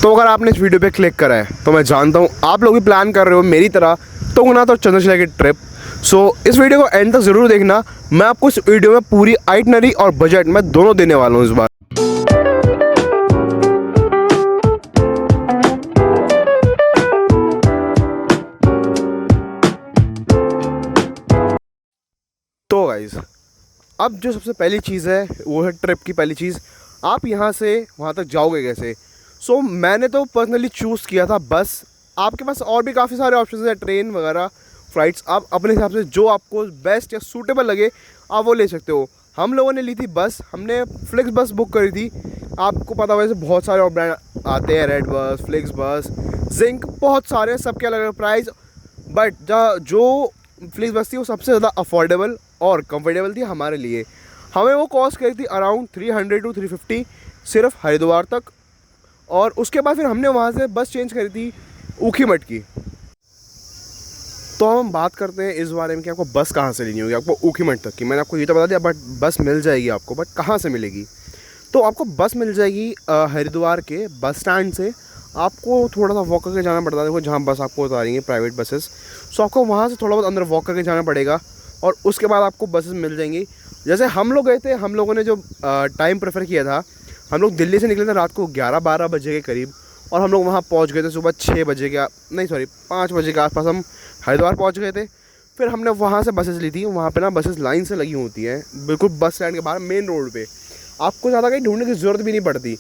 तो अगर आपने इस वीडियो पे क्लिक करा है तो मैं जानता हूँ आप लोग भी प्लान कर रहे हो मेरी तरह तुंगनाथ और चंद्रशिला की ट्रिप। सो इस वीडियो को एंड तक ज़रूर देखना। मैं आपको इस वीडियो में पूरी आइटनरी और बजट मैं दोनों देने वाला हूँ इस बार। तो गाइस, अब जो सबसे पहली चीज़ है वो है ट्रिप की पहली चीज़, आप यहाँ से वहाँ तक जाओगे कैसे। सो मैंने तो पर्सनली चूज़ किया था बस। आपके पास और भी काफ़ी सारे ऑप्शन हैं, ट्रेन वगैरह, फ़्लाइट्स। आप अपने हिसाब से जो आपको बेस्ट या सूटेबल लगे आप वो ले सकते हो। हम लोगों ने ली थी बस, हमने फ्लिक्स बस बुक करी थी। आपको पता वैसे बहुत सारे और ब्रांड आते हैं, रेड बस, फ्लिक्स बस, जिंक, बहुत सारे, सबके अलग अलग प्राइस। बट जो फ्लिक्स बस थी वो सबसे ज़्यादा अफोर्डेबल और कंफर्टेबल थी हमारे लिए। हमें वो कॉस्ट करी थी अराउंड 300 to 350 सिर्फ हरिद्वार तक। और उसके बाद फिर हमने वहाँ से बस चेंज करी थी ऊखीमठ की। तो हम बात करते हैं इस बारे में कि आपको बस कहाँ से लेनी होगी। आपको ऊखीमठ तक की मैंने आपको ये तो बता दिया, बट बस मिल जाएगी आपको। बट कहाँ से मिलेगी? तो आपको बस मिल जाएगी हरिद्वार के बस स्टैंड से। आपको थोड़ा सा वॉक करके जाना पड़ता है, देखो जहाँ बस आपको उतारेंगे प्राइवेट बसेस। सो आपको वहाँ से थोड़ा बहुत अंदर वॉक करके जाना पड़ेगा और उसके बाद आपको बसेस मिल जाएंगी। जैसे हम लोग गए थे, हम लोगों ने जो टाइम प्रेफर किया था, हम लोग दिल्ली से निकले थे रात को 11-12 बजे के करीब और हम लोग वहाँ पहुँच गए थे सुबह 6 बजे के, नहीं सॉरी 5 बजे के आसपास हम हरिद्वार पहुँच गए थे। फिर हमने वहाँ से बसेस ली थी। वहाँ पे ना बसेस लाइन से लगी होती हैं बिल्कुल बस स्टैंड के बाहर मेन रोड पे। आपको ज़्यादा कहीं ढूंढने की ज़रूरत भी नहीं पड़ती।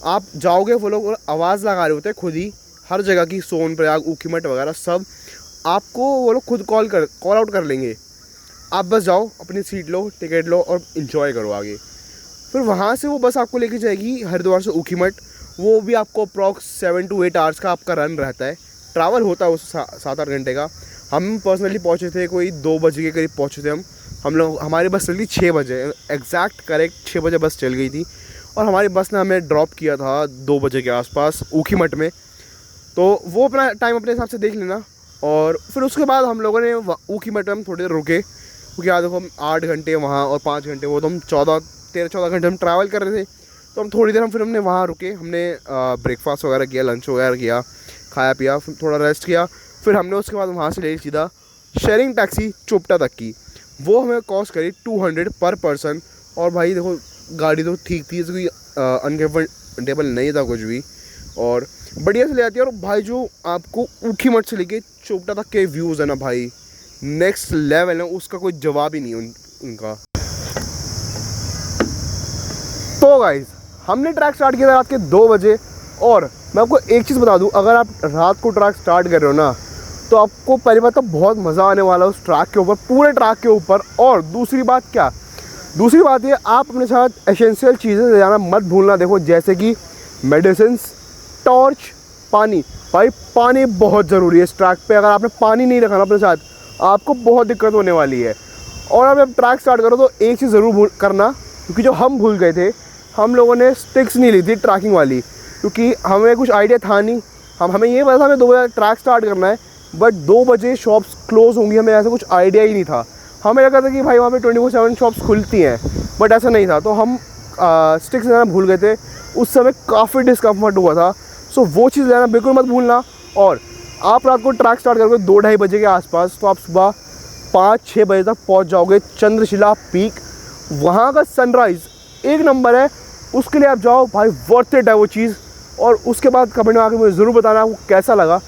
आप जाओगे, वो लोग आवाज़ लगा रहे होते हैं खुद ही, हर जगह की, सोनप्रयाग, ऊखीमठ वगैरह सब आपको वो लोग खुद कॉल आउट कर लेंगे। आप बस जाओ, अपनी सीट लो, टिकट लो और इन्जॉय करो आगे। फिर वहाँ से वो बस आपको लेके जाएगी हरिद्वार से ऊखीमठ। वो भी आपको अप्रॉक्स 7 to 8 आवर्स का आपका रन रहता है, ट्रैवल होता है उस 7-8 घंटे का। हम पर्सनली पहुँचे थे कोई 2 बजे के करीब पहुँचे थे हम लोग। हमारी बस चली 6 बजे, एग्जैक्ट करेक्ट 6 बजे बस चल गई थी और हमारी बस ने हमें ड्रॉप किया था 2 बजे के आसपास ऊखीमठ में। तो वो अपना टाइम अपने हिसाब से देख लेना। और फिर उसके बाद हम लोगों ने ऊखीमठ में हम थोड़ी देर रुके, क्योंकि आज देखो हम 8 घंटे वहाँ और 5 घंटे वो, तो हम 13-14 घंटे हम ट्रैवल कर रहे थे। तो हम थोड़ी देर फिर हमने वहाँ रुके, हमने ब्रेकफास्ट वगैरह किया, लंच वगैरह किया, खाया पिया, फिर थोड़ा रेस्ट किया। फिर हमने उसके बाद वहाँ से ले सीधा शेयरिंग टैक्सी चोपटा तक की। वो हमें कॉस्ट करी 200 पर पर्सन। और भाई देखो गाड़ी तो ठीक थी, कोई अनकम्फर्टेबल नहीं था कुछ भी, और बढ़िया से ले आती है। और भाई जो आपको ऊखीमठ से लेके चोपटा तक के व्यूज़ है ना भाई, नेक्स्ट लेवल है, उसका कोई जवाब ही नहीं उनका। तो गाइस, हमने ट्रैक स्टार्ट किया था रात के 2 बजे। और मैं आपको एक चीज़ बता दूं, अगर आप रात को ट्रैक स्टार्ट कर रहे हो ना, तो आपको पहली बात तो बहुत मज़ा आने वाला है उस ट्रैक के ऊपर, पूरे ट्रैक के ऊपर। और दूसरी बात ये, आप अपने साथ एसेंशियल चीज़ें ले जाना मत भूलना। देखो जैसे कि मेडिसिन, टॉर्च, पानी। भाई पानी बहुत ज़रूरी है इस ट्रैक पे। अगर आपने पानी नहीं रखा ना अपने साथ, आपको बहुत दिक्कत होने वाली है। और अब ट्रैक स्टार्ट करो तो एक चीज़ ज़रूर करना, क्योंकि जो हम भूल गए थे, हम लोगों ने स्टिक्स नहीं ली थी ट्रैकिंग वाली, क्योंकि हमें कुछ आइडिया था नहीं। हमें ये पता था हमें 2 बजे ट्रैक स्टार्ट करना है, बट 2 बजे शॉप्स क्लोज़ होंगी, हमें ऐसा कुछ आइडिया ही नहीं था। हमें लगा था कि भाई वहाँ पे 24/7 शॉप्स खुलती हैं, बट ऐसा नहीं था। तो हम स्टिक्स लेना भूल गए थे। उस समय काफ़ी डिस्कम्फर्ट हुआ था। सो वो चीज़ लेना बिल्कुल मत भूलना। और आप रात को ट्रैक स्टार्ट करोगे 2-2:30 बजे के आसपास, तो आप सुबह 5-6 बजे तक पहुँच जाओगे चंद्रशिला पीक। वहाँ का सनराइज़ एक नंबर है, उसके लिए आप जाओ भाई, वर्थ इट है वो चीज़। और उसके बाद कमेंट में आके मुझे ज़रूर बताना आपको कैसा लगा।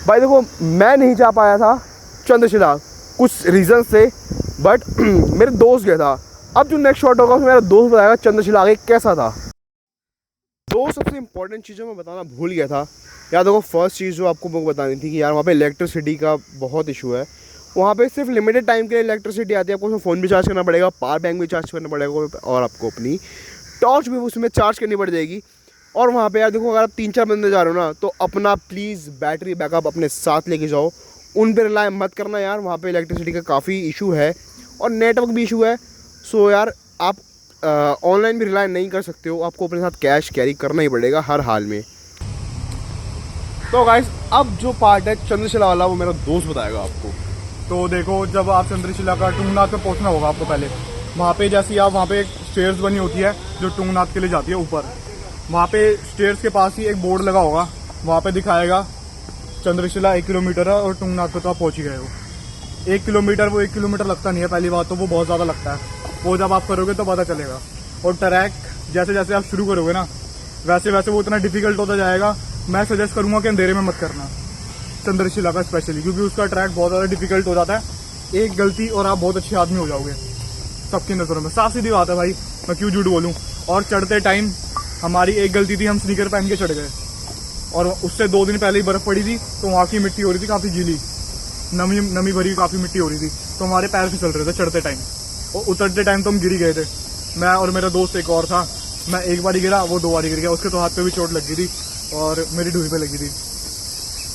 भाई देखो मैं नहीं जा पाया था चंद्रशिला, कुछ रीज़न से, बट मेरे दोस्त गया था। अब जो नेक्स्ट शॉट होगा उसमें मेरा दोस्त बताएगा चंद्रशिला आगे कैसा था। दो सबसे इंपॉर्टेंट चीज़ें मैं बताना भूल गया था यार। देखो फर्स्ट चीज़ जो आपको मुझे बतानी थी कि यार वहाँ पे इलेक्ट्रिसिटी का बहुत इशू है। वहाँ पे सिर्फ लिमिटेड टाइम के लिए इलेक्ट्रिसिटी आती है। आपको उसमें फ़ोन भी चार्ज करना पड़ेगा, पावर बैंक भी चार्ज करना पड़ेगा, और आपको अपनी टॉर्च भी उसमें चार्ज करनी पड़ जाएगी। और वहाँ पे यार देखो, अगर आप 3-4 बंदे जा रहे हो ना, तो अपना प्लीज़ बैटरी बैकअप अपने साथ लेके जाओ। उन पर रिलाय मत करना यार, वहाँ पे इलेक्ट्रिसिटी का काफ़ी इशू है और नेटवर्क भी इशू है। सो यार आप ऑनलाइन भी रिलाय नहीं कर सकते हो, आपको अपने साथ कैश कैरी करना ही पड़ेगा हर हाल में। तो गाइस, अब जो पार्ट है चंद्रशिला वाला, वो मेरा दोस्त बताएगा आपको। तो देखो, जब आप चंद्रशिला का टुंगनाथ पे पहुंचना होगा आपको, पहले वहाँ पे जैसी आप वहाँ पे एक स्टेयर्स बनी होती है जो टुंगनाथ के लिए जाती है ऊपर। वहाँ पे स्टेयर्स के पास ही एक बोर्ड लगा होगा, वहाँ पे दिखाएगा चंद्रशिला 1 किलोमीटर है और तुंगनाथ पे तो आप पहुँच ही गए हो। 1 किलोमीटर, वो 1 किलोमीटर लगता नहीं है, पहली बात तो वो बहुत ज़्यादा लगता है, वो जब आप करोगे तो पता चलेगा। और ट्रैक जैसे जैसे आप शुरू करोगे ना वैसे वैसे वो इतना डिफिकल्ट होता जाएगा। मैं सजेस्ट करूँगा कि अंधेरे में मत करना चंद्रशिला का स्पेशली, क्योंकि उसका ट्रैक बहुत ज़्यादा डिफिकल्ट हो जाता है। एक गलती और आप बहुत अच्छे आदमी हो जाओगे सबकी नज़रों में, साफ सीधी बात है भाई, मैं क्यों झूठ बोलूँ। और चढ़ते टाइम हमारी एक गलती थी, हम स्नीकर पहन के चढ़ गए और उससे 2 दिन पहले ही बर्फ़ पड़ी थी, तो वहाँ की मिट्टी हो रही थी काफ़ी गीली, नमी भरी काफ़ी मिट्टी हो रही थी, तो हमारे पैर फिसल रहे थे चढ़ते टाइम। और उतरते टाइम तो हम गिर ही गए थे, मैं और मेरा दोस्त एक और था। मैं एक बार ही गिरा, वो 2 बार गिर गया, उसके तो हाथ पे भी चोट लग गई थी और मेरी ढूंढी पे लगी थी।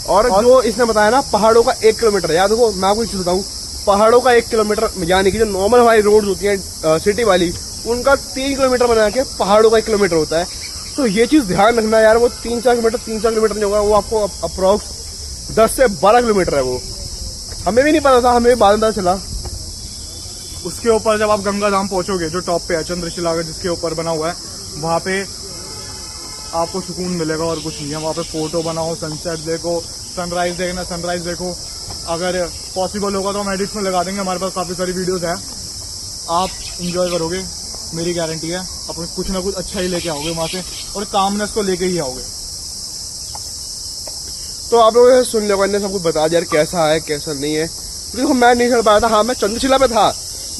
और जो इसने बताया ना पहाड़ों का 1 किलोमीटर, याद देखो मैं आपको एक चीज़ बताऊँ, पहाड़ों का 1 किलोमीटर यानी कि जो नॉर्मल हमारी रोड होती हैं सिटी वाली, उनका 3 किलोमीटर बना के पहाड़ों का 1 किलोमीटर होता है। तो ये चीज़ ध्यान रखना यार, वो 3-4 किलोमीटर नहीं होगा, वो आपको अप्रॉक्स 10 से 12 किलोमीटर है। वो हमें भी नहीं पता था, हमें भी बाद में पता चला। उसके ऊपर जब आप गंगा धाम पहुंचोगे, जो टॉप पे है चंद्रशिला का जिसके ऊपर बना हुआ है, वहाँ पे आपको सुकून मिलेगा और कुछ नहीं है। वहाँ पे फोटो बनाओ, सनसेट देखो, सनराइज देखना, सनराइज देखो। अगर पॉसिबल होगा तो हम एडिट्स में लगा देंगे, हमारे पास काफ़ी सारी वीडियोज़ हैं, आप इंजॉय करोगे, मेरी गारंटी है। आप कुछ ना कुछ अच्छा ही लेके आओगे वहाँ से और कामनेस को लेके ही आओगे। तो आप लोगों ने सुन लिया, मैंने सब कुछ बता दिया कैसा है कैसा नहीं है। देखो मैं नहीं चढ़ पाया था, हाँ मैं चंद्रशिला पे था,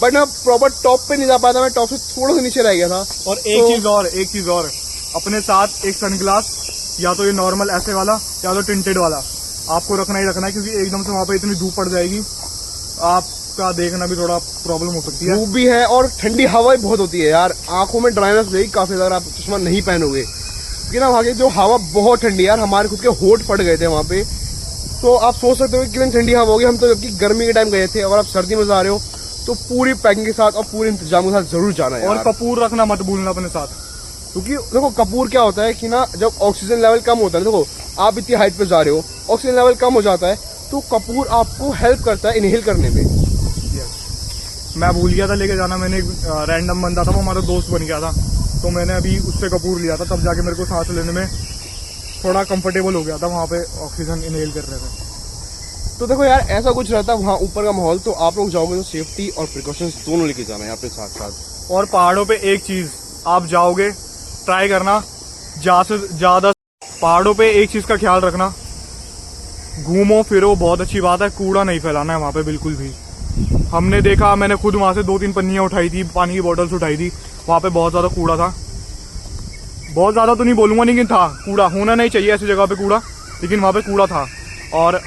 बट मैं प्रॉपर टॉप पे नहीं जा पाया था, मैं टॉप से थोड़ा सा नीचे रह गया था। और एक चीज़ और, अपने साथ एक सनग्लास, या तो ये नॉर्मल ऐसे वाला या तो टिंटेड वाला आपको रखना ही रखना है, क्योंकि एकदम से वहाँ पे इतनी धूप पड़ जाएगी, आपका देखना भी थोड़ा प्रॉब्लम हो सकती है। धूप भी है और ठंडी हवा भी बहुत होती है यार, आंखों में ड्राइनेस रहेगी काफी ज़्यादा, आप चश्मा नहीं पहनोगे, क्योंकि ना वहाँ की जो हवा बहुत ठंडी है यार, हमारे खुद के होठ फट गए थे वहाँ पे। तो आप सोच सकते हो कि कितनी ठंडी हवा होगी। हम तो जबकि गर्मी के टाइम गए थे, अगर आप सर्दी में जा रहे हो तो पूरी पैकिंग के साथ और पूरे इंतजाम के साथ जरूर जाना है। और कपूर रखना मत भूलना अपने साथ, क्योंकि देखो कपूर क्या होता है कि ना, जब ऑक्सीजन लेवल कम होता है, देखो आप इतनी हाइट पे जा रहे हो, ऑक्सीजन लेवल कम हो जाता है, तो कपूर आपको हेल्प करता है इनहेल करने में। मैं भूल गया था लेके जाना, मैंने एक रैंडम बंदा था, वो हमारा दोस्त बन गया था, तो मैंने अभी उससे कपूर लिया था, तब जाके मेरे को सांस लेने में थोड़ा कंफर्टेबल हो गया था, वहाँ पे ऑक्सीजन इनहेल कर रहे थे। तो देखो यार ऐसा कुछ रहता है वहाँ ऊपर का माहौल, तो आप लोग जाओगे तो सेफ्टी और प्रिकॉशंस दोनों लेके जाना है अपने साथ साथ। और पहाड़ों पे एक चीज़ आप जाओगे ट्राई करना, ज़्यादा से ज़्यादा पहाड़ों पे एक चीज़ का ख्याल रखना, घूमो फिरो बहुत अच्छी बात है, कूड़ा नहीं फैलाना है वहाँ पे बिल्कुल भी। हमने देखा, मैंने खुद वहाँ से 2-3 पन्नियाँ उठाई थी, पानी की बोतल्स उठाई थी, वहाँ पे बहुत ज़्यादा कूड़ा था, बहुत ज़्यादा तो नहीं बोलूँगा लेकिन था कूड़ा। होना नहीं चाहिए ऐसी जगह पे कूड़ा, लेकिन वहाँ पे कूड़ा था। और